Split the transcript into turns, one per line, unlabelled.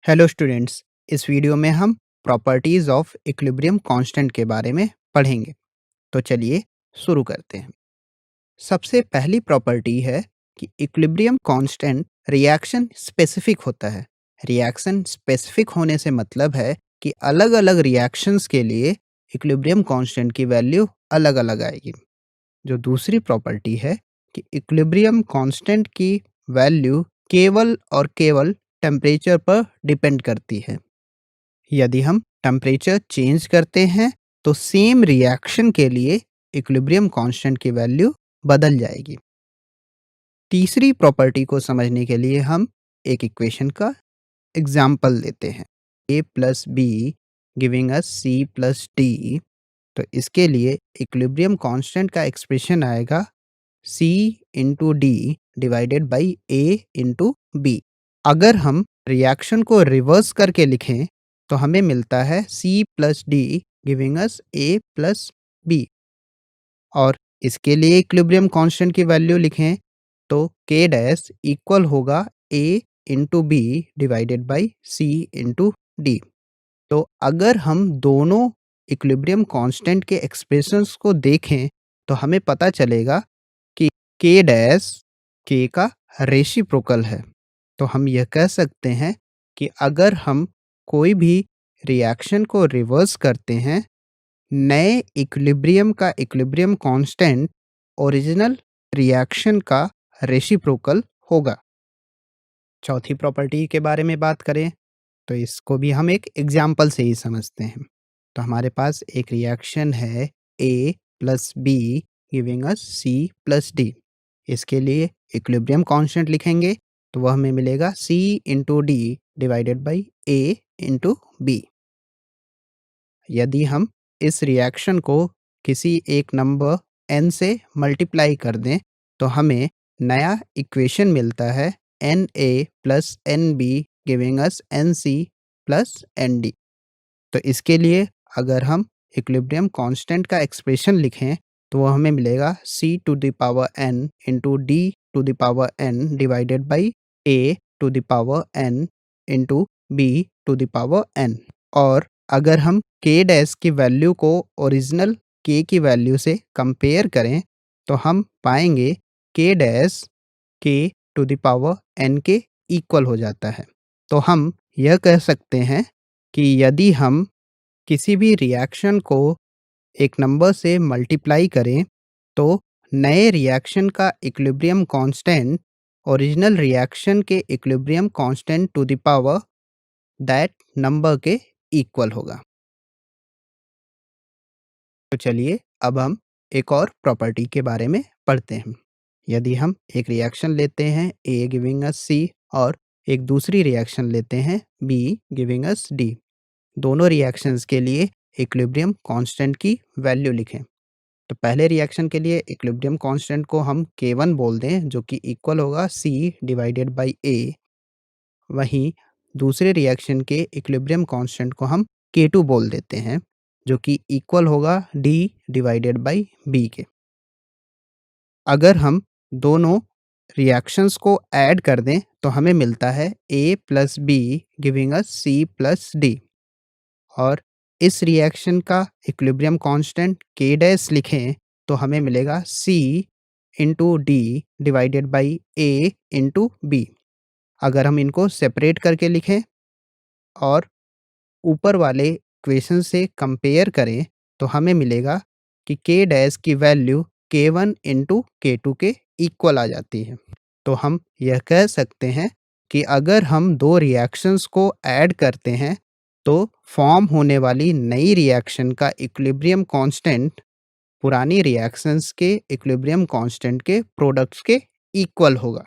Hello students. इस video में हम प्रॉपर्टीज ऑफ इक्विलिब्रियम कांस्टेंट के बारे में पढ़ेंगे। तो चलिए शुरू करते हैं। सबसे पहली प्रॉपर्टी है कि इक्विलिब्रियम कांस्टेंट रिएक्शन स्पेसिफिक होता है। रिएक्शन स्पेसिफिक होने से मतलब है कि अलग अलग रिएक्शंस के लिए इक्विलिब्रियम कांस्टेंट की वैल्यू अलग अलग आएगी। जो दूसरी प्रॉपर्टी है कि इक्विलिब्रियम कांस्टेंट की वैल्यू केवल और केवल टेम्परेचर पर डिपेंड करती है। यदि हम टेम्परेचर चेंज करते हैं तो सेम रिएक्शन के लिए इक्विलिब्रियम कांस्टेंट की वैल्यू बदल जाएगी। तीसरी प्रॉपर्टी को समझने के लिए हम एक इक्वेशन का एग्जाम्पल लेते हैं। a plus B giving us C plus D. तो इसके लिए इक्विलिब्रियम कांस्टेंट का एक्सप्रेशन आएगा c into D divided by a into B. अगर हम रिएक्शन को रिवर्स करके लिखें तो हमें मिलता है c plus D giving us a plus B. और इसके लिए इक्विलिब्रियम कांस्टेंट की वैल्यू लिखें तो k डैश इक्वल होगा a into B divided by c into D. तो अगर हम दोनों इक्विलिब्रियम कांस्टेंट के एक्सप्रेशंस को देखें तो हमें पता चलेगा कि k डैश k का रेसिप्रोकल है। तो हम यह कह सकते हैं कि अगर हम कोई भी रिएक्शन को रिवर्स करते हैं, नए इक्विलिब्रियम का इक्विलिब्रियम कांस्टेंट ओरिजिनल रिएक्शन का रेसिप्रोकल होगा। चौथी प्रॉपर्टी के बारे में बात करें तो इसको भी हम एक एग्जाम्पल से ही समझते हैं। तो हमारे पास एक रिएक्शन है A plus B giving us C plus D. इसके लिए इक्विलिब्रियम कांस्टेंट लिखेंगे तो वह हमें मिलेगा C into D divided by A into B. यदि हम इस रिएक्शन को किसी एक नंबर n से मल्टीप्लाई कर दें तो हमें नया इक्वेशन मिलता है Na plus N B giving us NC plus ND। तो इसके लिए अगर हम इक्विलिब्रियम कांस्टेंट का एक्सप्रेशन लिखें तो वो हमें मिलेगा C to the power n into D to the power n divided by A to the power n into B to the power n। और अगर हम k डैश की वैल्यू को ओरिजिनल k की वैल्यू से कंपेयर करें तो हम पाएंगे k dash k to the power n के इक्वल हो जाता है। तो हम यह कह सकते हैं कि यदि हम किसी भी रिएक्शन को एक नंबर से मल्टीप्लाई करें तो नए रिएक्शन का इक्विलिब्रियम कांस्टेंट ओरिजिनल रिएक्शन के equilibrium constant to the power that number के इक्वल होगा। तो चलिए अब हम एक और प्रॉपर्टी के बारे में पढ़ते हैं। यदि हम एक रिएक्शन लेते हैं A गिविंग अस C और एक दूसरी रिएक्शन लेते हैं B गिविंग अस D, दोनों रिएक्शंस के लिए इक्विलिब्रियम कांस्टेंट की वैल्यू लिखें। तो पहले रिएक्शन के लिए इक्विलिब्रियम कांस्टेंट को हम K1 बोल दें जो कि इक्वल होगा C डिवाइडेड बाई A। वहीं दूसरे रिएक्शन के इक्विलिब्रियम कांस्टेंट को हम K2 बोल देते हैं जो कि इक्वल होगा D डिवाइडेड बाई B के। अगर हम दोनों रिएक्शंस को ऐड कर दें तो हमें मिलता है A plus B giving us C plus D. और इस रिएक्शन का इक्विलिब्रियम कांस्टेंट K डैश लिखें तो हमें मिलेगा C into D divided by A into B. अगर हम इनको सेपरेट करके लिखें और ऊपर वाले इक्वेशन से कंपेयर करें तो हमें मिलेगा कि K डैश की वैल्यू K1 इंटू K2 के इक्वल आ जाती है। तो हम यह कह सकते हैं कि अगर हम दो रिएक्शंस को ऐड करते हैं तो फॉर्म होने वाली नई रिएक्शन का इक्विलिब्रियम कांस्टेंट पुरानी रिएक्शंस के इक्विलिब्रियम कांस्टेंट के प्रोडक्ट्स के इक्वल होगा।